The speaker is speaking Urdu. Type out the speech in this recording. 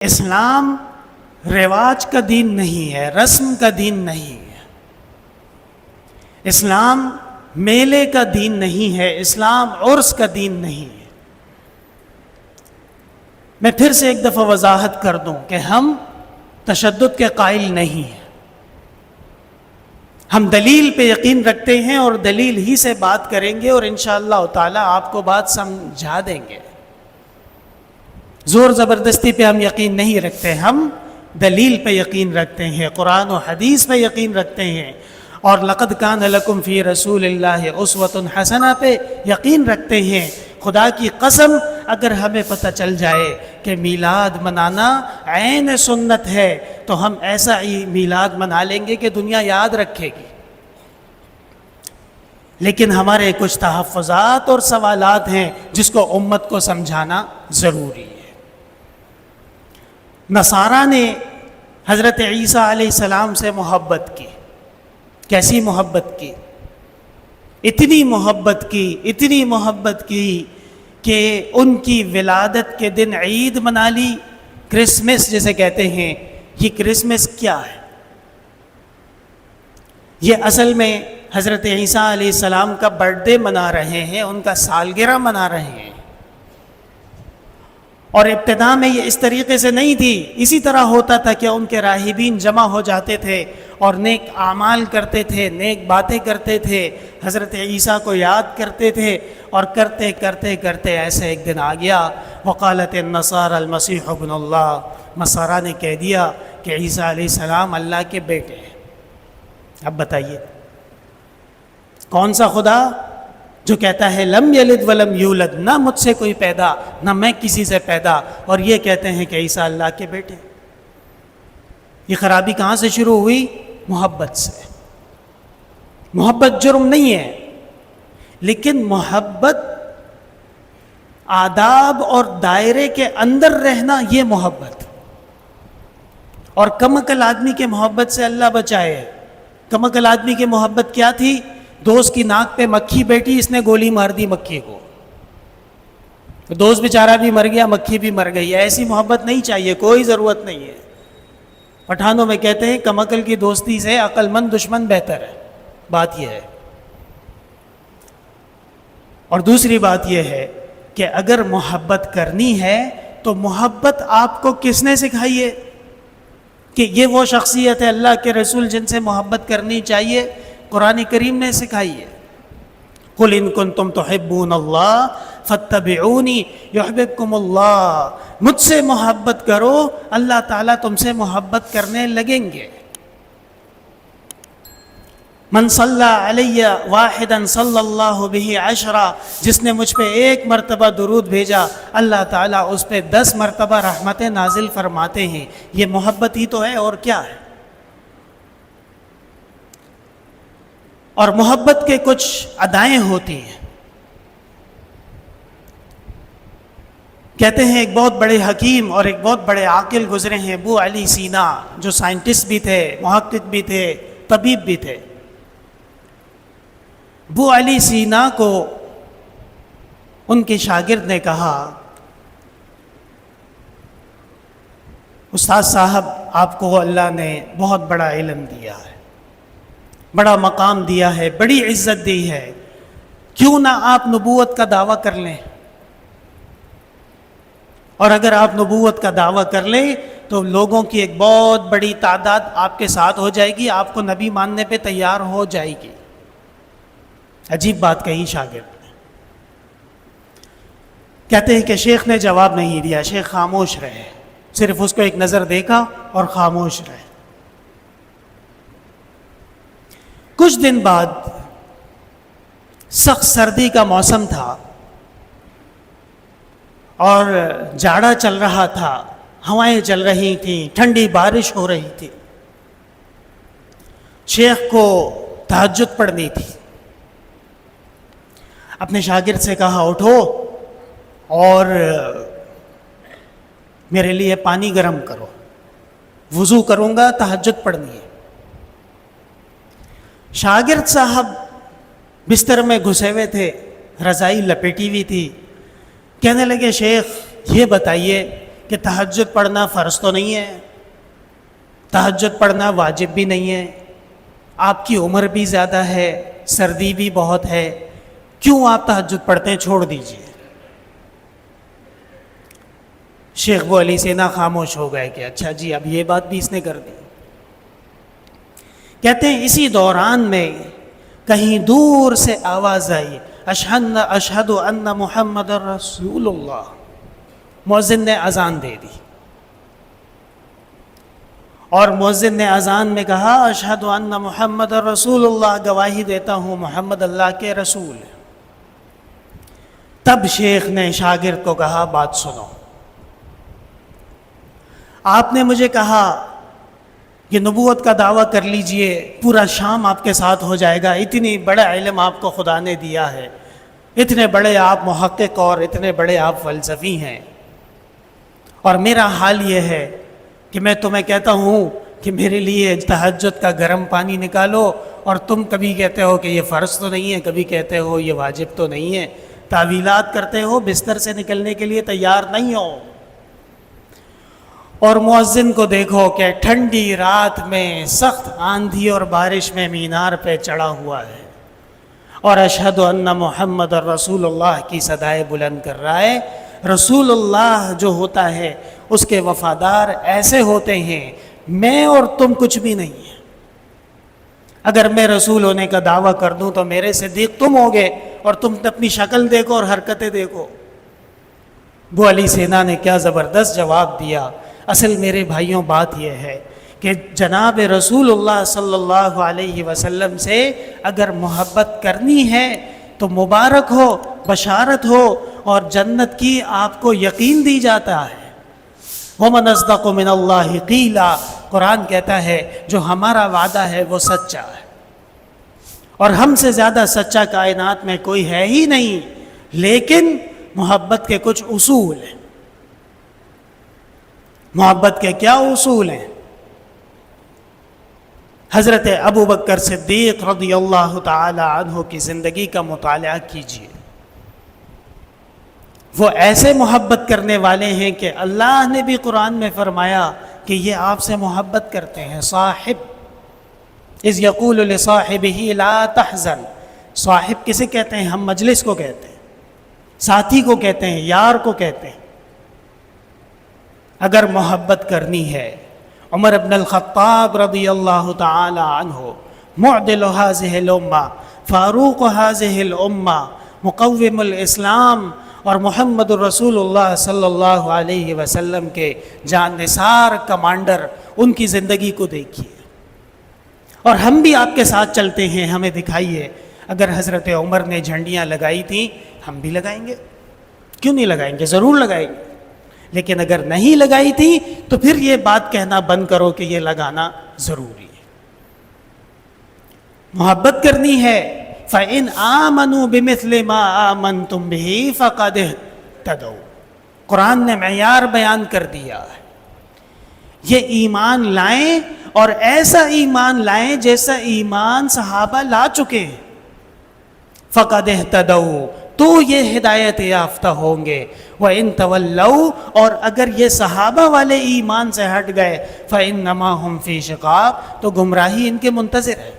اسلام رواج کا دین نہیں ہے، رسم کا دین نہیں ہے۔ اسلام میلے کا دین نہیں ہے، اسلام عرس کا دین نہیں ہے۔ میں پھر سے ایک دفعہ وضاحت کر دوں کہ ہم تشدد کے قائل نہیں ہیں۔ ہم دلیل پہ یقین رکھتے ہیں اور دلیل ہی سے بات کریں گے، اور انشاءاللہ تعالی آپ کو بات سمجھا دیں گے۔ زور زبردستی پہ ہم یقین نہیں رکھتے، ہم دلیل پہ یقین رکھتے ہیں، قرآن و حدیث پہ یقین رکھتے ہیں، اور لقد کان لکم فی رسول اللہ اسوۃ حسنہ پہ یقین رکھتے ہیں۔ خدا کی قسم اگر ہمیں پتہ چل جائے کہ میلاد منانا عین سنت ہے تو ہم ایسا ہی میلاد منا لیں گے کہ دنیا یاد رکھے گی۔ لیکن ہمارے کچھ تحفظات اور سوالات ہیں جس کو امت کو سمجھانا ضروری ہے۔ نصارہ نے حضرت عیسیٰ علیہ السلام سے محبت کی۔ کیسی محبت کی؟ اتنی محبت کی کہ ان کی ولادت کے دن عید منا لی، کرسمس جسے کہتے ہیں۔ یہ کرسمس کیا ہے؟ یہ اصل میں حضرت عیسیٰ علیہ السلام کا برتھ ڈے منا رہے ہیں، ان کا سالگرہ منا رہے ہیں۔ اور ابتدا میں یہ اس طریقے سے نہیں تھی۔ اسی طرح ہوتا تھا کہ ان کے راہبین جمع ہو جاتے تھے اور نیک اعمال کرتے تھے، نیک باتیں کرتے تھے، حضرت عیسیٰ کو یاد کرتے تھے، اور کرتے کرتے کرتے ایسے ایک دن آ گیا وقالت النصارى المسیح ابن اللہ، نصارہ نے کہہ دیا کہ عیسیٰ علیہ السلام اللہ کے بیٹے ہیں۔ اب بتائیے کون سا خدا جو کہتا ہے لم یلد ولم یولد، نہ مجھ سے کوئی پیدا نہ میں کسی سے پیدا، اور یہ کہتے ہیں کہ عیسیٰ اللہ کے بیٹے۔ یہ خرابی کہاں سے شروع ہوئی؟ محبت سے۔ محبت جرم نہیں ہے، لیکن محبت آداب اور دائرے کے اندر رہنا، یہ محبت۔ اور کم عقل آدمی کے محبت سے اللہ بچائے۔ کم عقل آدمی کی محبت کیا تھی؟ دوست کی ناک پہ مکھی بیٹھی، اس نے گولی مار دی مکھی کو، دوست بیچارہ بھی مر گیا، مکھی بھی مر گئی۔ ایسی محبت نہیں چاہیے، کوئی ضرورت نہیں ہے۔ پٹھانوں میں کہتے ہیں کم عقل کی دوستی سے عقل مند دشمن بہتر ہے۔ بات یہ ہے۔ اور دوسری بات یہ ہے کہ اگر محبت کرنی ہے تو محبت آپ کو کس نے سکھائی ہے؟ کہ یہ وہ شخصیت ہے اللہ کے رسول جن سے محبت کرنی چاہیے؟ قرآن کریم نے سکھائی ہے۔ قل ان کنتم تحبون اللہ فاتبعونی یحببکم اللہ، مجھ سے محبت کرو، اللہ تعالیٰ تم سے محبت کرنے لگیں گے۔ من صلی علی واحدا صلی اللہ بہ عشرا، جس نے مجھ پہ ایک مرتبہ درود بھیجا اللہ تعالیٰ اس پہ 10 مرتبہ رحمتیں نازل فرماتے ہیں۔ یہ محبت ہی تو ہے، اور کیا ہے؟ اور محبت کے کچھ ادائیں ہوتی ہیں۔ کہتے ہیں ایک بہت بڑے حکیم اور ایک بہت بڑے عاقل گزرے ہیں، ابو علی سینا، جو سائنٹسٹ بھی تھے، محقق بھی تھے، طبیب بھی تھے۔ ابو علی سینا کو ان کے شاگرد نے کہا استاد صاحب آپ کو اللہ نے بہت بڑا علم دیا ہے، بڑا مقام دیا ہے، بڑی عزت دی ہے، کیوں نہ آپ نبوت کا دعویٰ کر لیں؟ اور اگر آپ نبوت کا دعویٰ کر لیں تو لوگوں کی ایک بہت بڑی تعداد آپ کے ساتھ ہو جائے گی، آپ کو نبی ماننے پہ تیار ہو جائے گی۔ عجیب بات کہی شاگرد نے۔ کہتے ہیں کہ شیخ نے جواب نہیں دیا، شیخ خاموش رہے، صرف اس کو ایک نظر دیکھا اور خاموش رہے۔ کچھ دن بعد سخت سردی کا موسم تھا اور جاڑا چل رہا تھا، ہوائیں چل رہی تھیں، ٹھنڈی بارش ہو رہی تھی۔ شیخ کو تہجد پڑھنی تھی۔ اپنے شاگرد سے کہا اٹھو اور میرے لیے پانی گرم کرو، وضو کروں گا، تہجد پڑھنی ہے۔ شاگرد صاحب بستر میں گھسے ہوئے تھے، رضائی لپیٹی ہوئی تھی۔ کہنے لگے شیخ یہ بتائیے کہ تہجد پڑھنا فرض تو نہیں ہے، تہجد پڑھنا واجب بھی نہیں ہے، آپ کی عمر بھی زیادہ ہے، سردی بھی بہت ہے، کیوں آپ تہجد پڑھتے ہیں؟ چھوڑ دیجئے۔ شیخ ابو علی سینا خاموش ہو گئے کہ اچھا جی اب یہ بات بھی اس نے کر دی۔ کہتے ہیں اسی دوران میں کہیں دور سے آواز آئی، اشہد ان محمد رسول اللہ۔ مؤذن نے اذان دے دی، اور مؤذن نے اذان میں کہا اشہد ان محمد رسول اللہ، گواہی دیتا ہوں محمد اللہ کے رسول۔ تب شیخ نے شاگرد کو کہا بات سنو، آپ نے مجھے کہا کہ نبوت کا دعویٰ کر لیجئے، پورا شام آپ کے ساتھ ہو جائے گا، اتنی بڑا علم آپ کو خدا نے دیا ہے، اتنے بڑے آپ محقق اور اتنے بڑے آپ فلسفی ہیں، اور میرا حال یہ ہے کہ میں تمہیں کہتا ہوں کہ میرے لیے تہجد کا گرم پانی نکالو، اور تم کبھی کہتے ہو کہ یہ فرض تو نہیں ہے، کبھی کہتے ہو یہ واجب تو نہیں ہے، تعویلات کرتے ہو، بستر سے نکلنے کے لیے تیار نہیں ہو۔ اور مؤذن کو دیکھو کہ ٹھنڈی رات میں سخت آندھی اور بارش میں مینار پہ چڑھا ہوا ہے، اور اشہد ان محمد رسول اللہ کی صدائے بلند کر رہا ہے۔ رسول اللہ جو ہوتا ہے اس کے وفادار ایسے ہوتے ہیں، میں اور تم کچھ بھی نہیں ہیں۔ اگر میں رسول ہونے کا دعویٰ کر دوں تو میرے صدیق تم ہوگے، اور تم اپنی شکل دیکھو اور حرکتیں دیکھو۔ ابو علی سینا نے کیا زبردست جواب دیا۔ اصل میرے بھائیوں بات یہ ہے کہ جناب رسول اللہ صلی اللہ علیہ وسلم سے اگر محبت کرنی ہے تو مبارک ہو، بشارت ہو، اور جنت کی آپ کو یقین دی جاتا ہے۔ وَمَنْ أَصْدَقُ مِنَ اللَّهِ قِيلًا، قرآن کہتا ہے جو ہمارا وعدہ ہے وہ سچا ہے، اور ہم سے زیادہ سچا کائنات میں کوئی ہے ہی نہیں۔ لیکن محبت کے کچھ اصول ہیں۔ محبت کے کیا اصول ہیں؟ حضرت ابو بکر صدیق رضی اللہ تعالی عنہ کی زندگی کا مطالعہ کیجیے۔ وہ ایسے محبت کرنے والے ہیں کہ اللہ نے بھی قرآن میں فرمایا کہ یہ آپ سے محبت کرتے ہیں۔ صاحب اذ یقول لصاحبہ لا تحزن، صاحب کسے کہتے ہیں؟ ہم مجلس کو کہتے ہیں، ساتھی کو کہتے ہیں، یار کو کہتے ہیں۔ اگر محبت کرنی ہے، عمر بن الخطاب رضی اللہ تعالی عنہ، معدل هذه الامہ، فاروق هذه الامہ، مقوم الاسلام، اور محمد الرسول اللہ صلی اللہ علیہ وسلم کے جان نثار کمانڈر، ان کی زندگی کو دیکھیے، اور ہم بھی آپ کے ساتھ چلتے ہیں۔ ہمیں دکھائیے، اگر حضرت عمر نے جھنڈیاں لگائی تھیں ہم بھی لگائیں گے، کیوں نہیں لگائیں گے؟ ضرور لگائیں گے۔ لیکن اگر نہیں لگائی تھی تو پھر یہ بات کہنا بند کرو کہ یہ لگانا ضروری ہے۔ محبت کرنی ہے، فَإِنْ آمَنُوا بِمِثْلِ مَا آمَنْتُمْ بِهِ فَقَدْ اهْتَدَوْا، قرآن نے معیار بیان کر دیا ہے۔ یہ ایمان لائیں، اور ایسا ایمان لائیں جیسا ایمان صحابہ لا چکے ہیں۔ فَقَدْ اهْتَدَوْا، تو یہ ہدایت یافتہ ہوں گے۔ وَإِن تَوَلَّوْا، اور اگر یہ صحابہ والے ایمان سے ہٹ گئے، فَإِنَّمَا هُمْ فِي شِقَاقٍ، تو گمراہی ان کے منتظر ہے۔